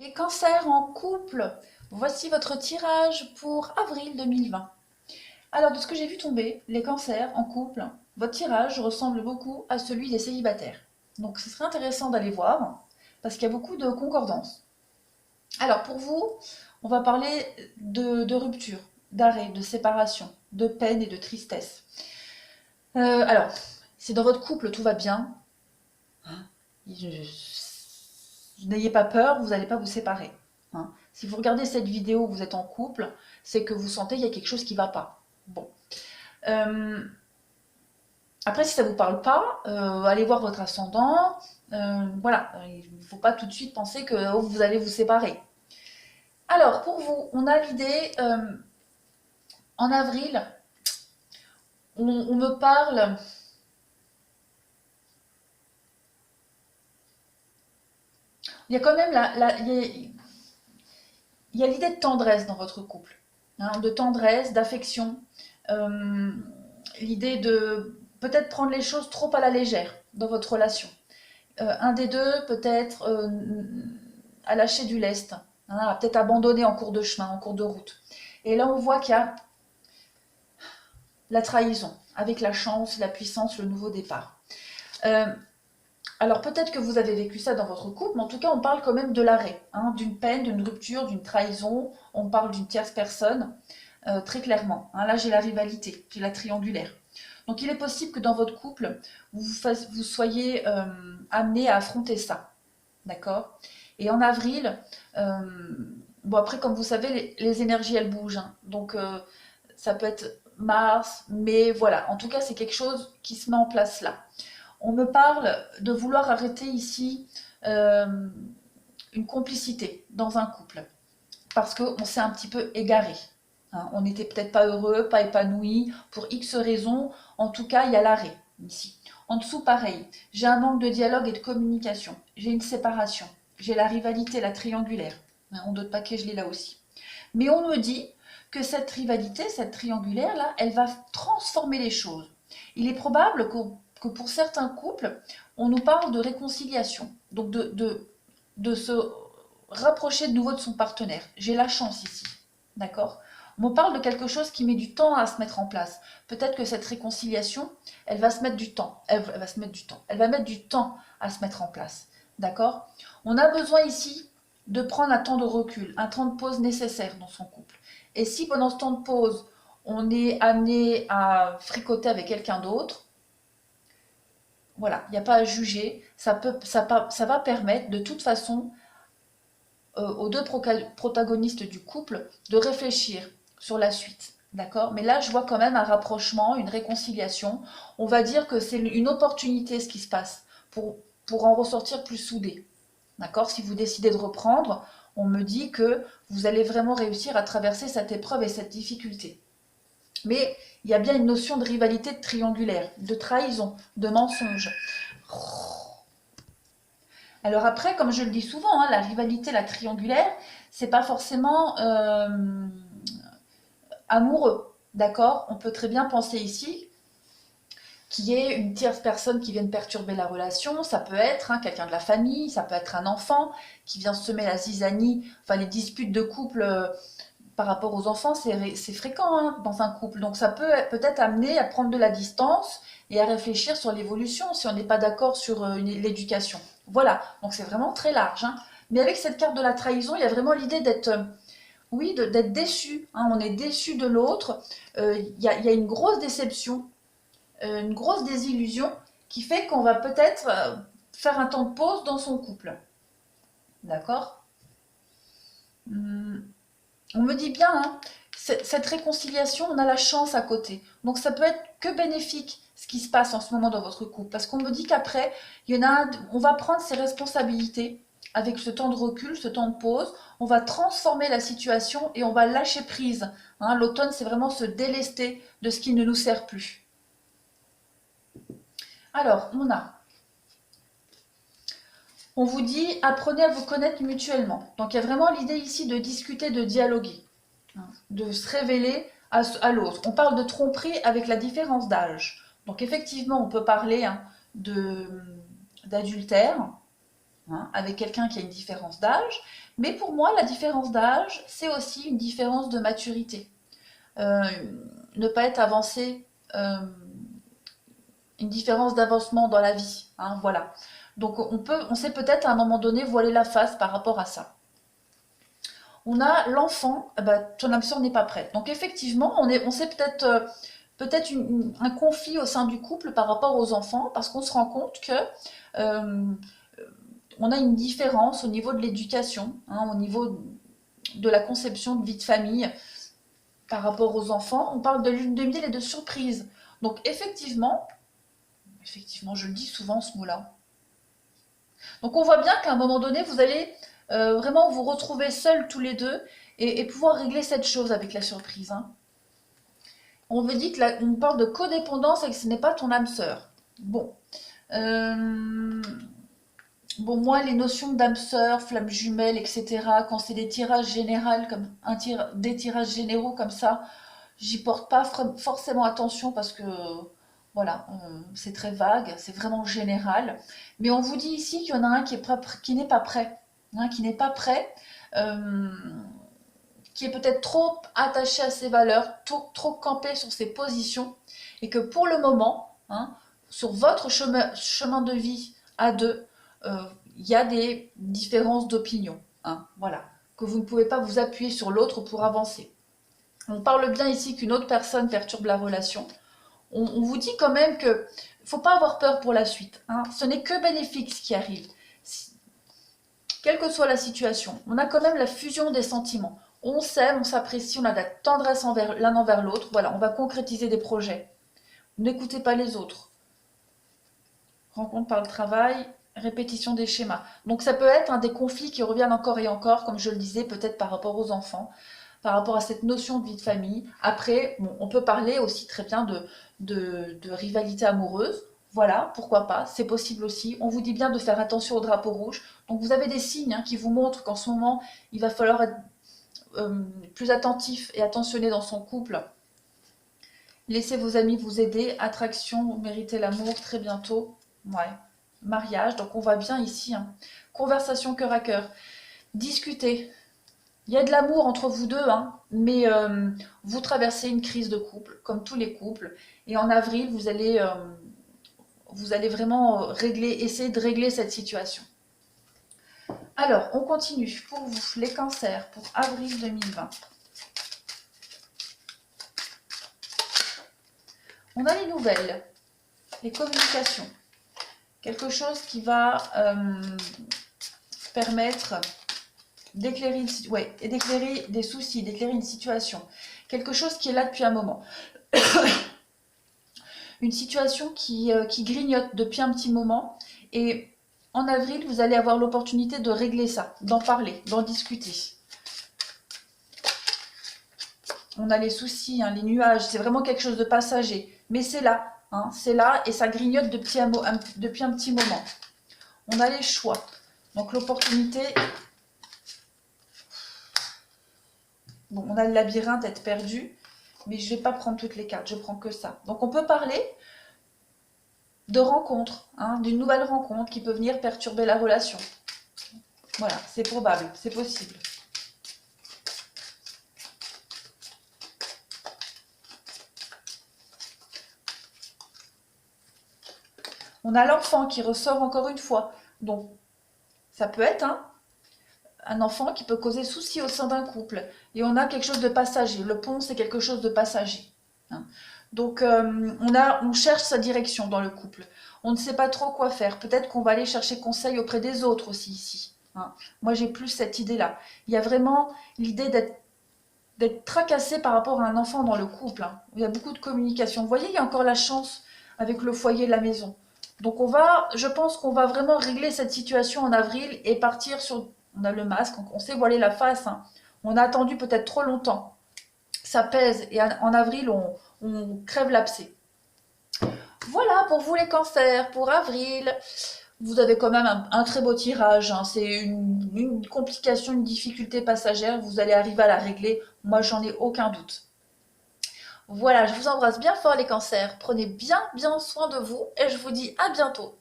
Les cancers en couple, voici votre tirage pour avril 2020. Alors, de ce que j'ai vu tomber, les cancers en couple, votre tirage ressemble beaucoup à celui des célibataires. Donc, ce serait intéressant d'aller voir, parce qu'il y a beaucoup de concordance. Alors, pour vous, on va parler de rupture, d'arrêt, de séparation, de peine et de tristesse. Alors, si dans votre couple tout va bien, n'ayez pas peur, vous n'allez pas vous séparer. Hein. Si vous regardez cette vidéo, vous êtes en couple, c'est que vous sentez qu'il y a quelque chose qui ne va pas. Bon. Euh, Après, si ça ne vous parle pas, allez voir votre ascendant. Voilà, il ne faut pas tout de suite penser que vous allez vous séparer. Alors, pour vous, on a l'idée, en avril, on me parle. Il y a quand même il y a l'idée de tendresse dans votre couple, hein, de tendresse, d'affection, euh, l'idée de peut-être prendre les choses trop à la légère dans votre relation. Un des deux peut-être à lâcher du lest, hein, à peut-être abandonner en cours de chemin, en cours de route. Et là, on voit qu'il y a la trahison, avec la chance, la puissance, le nouveau départ. Euh, alors peut-être que vous avez vécu ça dans votre couple, mais en tout cas, on parle quand même de l'arrêt, hein, d'une peine, d'une rupture, d'une trahison. On parle d'une tierce personne, très clairement. Hein, là, j'ai la rivalité, j'ai la triangulaire. Donc, il est possible que dans votre couple, vous soyez amené à affronter ça. D'accord. Et en avril, euh, bon, après, comme vous savez, les énergies, elles bougent. Hein. Donc, ça peut être Mars, mais voilà. En tout cas, c'est quelque chose qui se met en place là. On me parle de vouloir arrêter ici euh, une complicité dans un couple parce qu'on s'est un petit peu égaré. Hein, on n'était peut-être pas heureux, pas épanoui, pour X raisons. En tout cas, il y a l'arrêt ici. En dessous, pareil. J'ai un manque de dialogue et de communication. J'ai une séparation. J'ai la rivalité, la triangulaire. Hein, on doute pas que je l'ai là aussi. Mais on me dit que cette rivalité, cette triangulaire-là, elle va transformer les choses. Il est probable que pour certains couples, on nous parle de réconciliation. Donc de se rapprocher de nouveau de son partenaire. J'ai la chance ici. D'accord. On me parle de quelque chose qui met du temps à se mettre en place. Peut-être que cette réconciliation, elle va se mettre du temps. Elle va se mettre du temps. Elle va mettre du temps à se mettre en place. D'accord. On a besoin ici de prendre un temps de recul, un temps de pause nécessaire dans son couple. Et si pendant ce temps de pause, on est amené à fricoter avec quelqu'un d'autre, voilà, il n'y a pas à juger. Ça va permettre de toute façon aux deux protagonistes du couple de réfléchir sur la suite. D'accord. Mais là, je vois quand même un rapprochement, une réconciliation. On va dire que c'est une opportunité ce qui se passe pour en ressortir plus soudés. D'accord. Si vous décidez de reprendre, on me dit que vous allez vraiment réussir à traverser cette épreuve et cette difficulté. Mais il y a bien une notion de rivalité triangulaire, de trahison, de mensonge. Alors après, comme je le dis souvent, hein, la rivalité, la triangulaire, c'est pas forcément amoureux, d'accord. On peut très bien penser ici qu'il y ait une tierce personne qui vienne perturber la relation. Ça peut être hein, quelqu'un de la famille, ça peut être un enfant qui vient semer la zizanie. Enfin, les disputes de couple par rapport aux enfants, c'est fréquent hein, dans un couple. Donc ça peut peut-être amener à prendre de la distance et à réfléchir sur l'évolution si on n'est pas d'accord sur l'éducation. Voilà, donc c'est vraiment très large. Hein. Mais avec cette carte de la trahison, il y a vraiment l'idée d'être oui, d'être déçu. Hein. On est déçu de l'autre. Il y a une grosse déception, une grosse désillusion qui fait qu'on va peut-être faire un temps de pause dans son couple. D'accord. Hum, On me dit bien, hein, cette réconciliation, on a la chance à côté. Donc ça peut être que bénéfique ce qui se passe en ce moment dans votre couple. Parce qu'on me dit qu'après, il y en a on va prendre ses responsabilités avec ce temps de recul, ce temps de pause. On va transformer la situation et on va lâcher prise. Hein, l'automne, c'est vraiment se délester de ce qui ne nous sert plus. Alors, on vous dit apprenez à vous connaître mutuellement. Donc il y a vraiment l'idée ici de discuter, de dialoguer, hein, de se révéler à l'autre. On parle de tromperie avec la différence d'âge. Donc effectivement, on peut parler hein, d'adultère, hein, avec quelqu'un qui a une différence d'âge. Mais pour moi, la différence d'âge, c'est aussi une différence de maturité. Euh, ne pas être avancé, une différence d'avancement dans la vie. Hein, voilà. Donc on sait peut-être à un moment donné voiler la face par rapport à ça. On a l'enfant, ton âme sœur n'est pas prête. Donc effectivement, on sait peut-être un conflit au sein du couple par rapport aux enfants, parce qu'on se rend compte que euh, on a une différence au niveau de l'éducation, hein, au niveau de la conception de vie de famille par rapport aux enfants. On parle de lune de miel et de surprise. Donc effectivement, je le dis souvent ce mot-là. Donc on voit bien qu'à un moment donné, vous allez vraiment vous retrouver seuls tous les deux et pouvoir régler cette chose avec la surprise. Hein. On veut dire que on parle de codépendance et que ce n'est pas ton âme sœur. Bon. Bon, moi, les notions d'âme sœur, flamme jumelle, etc., quand c'est des tirages généraux comme des tirages généraux comme ça, j'y porte pas forcément attention parce que voilà, c'est très vague, c'est vraiment général. Mais on vous dit ici qu'il y en a un qui n'est pas prêt, hein, qui n'est pas prêt, euh, qui est peut-être trop attaché à ses valeurs, trop campé sur ses positions, et que pour le moment, hein, sur votre chemin de vie à deux, il y a des différences d'opinion. Hein, voilà, que vous ne pouvez pas vous appuyer sur l'autre pour avancer. On parle bien ici qu'une autre personne perturbe la relation. On vous dit quand même que ne faut pas avoir peur pour la suite. Hein. Ce n'est que bénéfique ce qui arrive. Quelle que soit la situation, on a quand même la fusion des sentiments. On s'aime, on s'apprécie, on a de la tendresse l'un envers l'autre. Voilà, on va concrétiser des projets. N'écoutez pas les autres. Rencontre par le travail, répétition des schémas. Donc ça peut être des conflits qui reviennent encore et encore, comme je le disais, peut-être par rapport aux enfants, par rapport à cette notion de vie de famille. Après, bon, on peut parler aussi très bien de rivalité amoureuse. Voilà, pourquoi pas, c'est possible aussi. On vous dit bien de faire attention au drapeau rouge. Donc vous avez des signes qui vous montrent qu'en ce moment, il va falloir être plus attentif et attentionné dans son couple. Laissez vos amis vous aider. Attraction, vous méritez l'amour très bientôt. Ouais. Mariage, donc on voit bien ici. Hein. Conversation cœur à cœur. Discuter. Il y a de l'amour entre vous deux, hein, mais vous traversez une crise de couple, comme tous les couples. Et en avril, vous allez vraiment essayer de régler cette situation. Alors, on continue pour vous, les cancers, pour avril 2020. On a les nouvelles, les communications. Quelque chose qui va permettre d'éclairer des soucis, d'éclairer une situation. Quelque chose qui est là depuis un moment. Une situation qui grignote depuis un petit moment. Et en avril, vous allez avoir l'opportunité de régler ça, d'en parler, d'en discuter. On a les soucis, hein, les nuages, c'est vraiment quelque chose de passager. Mais c'est là, hein, c'est là et ça grignote depuis un petit moment. On a les choix. Donc l'opportunité... Bon, on a le labyrinthe, être perdu, mais je ne vais pas prendre toutes les cartes, je prends que ça. Donc on peut parler de rencontres, hein, d'une nouvelle rencontre qui peut venir perturber la relation. Voilà, c'est probable, c'est possible. On a l'enfant qui ressort encore une fois. Donc, ça peut être un enfant qui peut causer souci au sein d'un couple. Et on a quelque chose de passager. Le pont, c'est quelque chose de passager. Hein. Donc, on cherche sa direction dans le couple. On ne sait pas trop quoi faire. Peut-être qu'on va aller chercher conseil auprès des autres aussi ici. Hein. Moi, j'ai plus cette idée-là. Il y a vraiment l'idée d'être tracassé par rapport à un enfant dans le couple. Hein. Il y a beaucoup de communication. Vous voyez, il y a encore la chance avec le foyer de la maison. Donc je pense qu'on va vraiment régler cette situation en avril et partir sur... On a le masque, on sait voiler la face. Hein. On a attendu peut-être trop longtemps. Ça pèse et en avril, on crève l'abcès. Voilà pour vous les cancers, pour avril. Vous avez quand même un très beau tirage. Hein. C'est une complication, une difficulté passagère. Vous allez arriver à la régler. Moi, j'en ai aucun doute. Voilà, je vous embrasse bien fort les cancers. Prenez bien soin de vous et je vous dis à bientôt.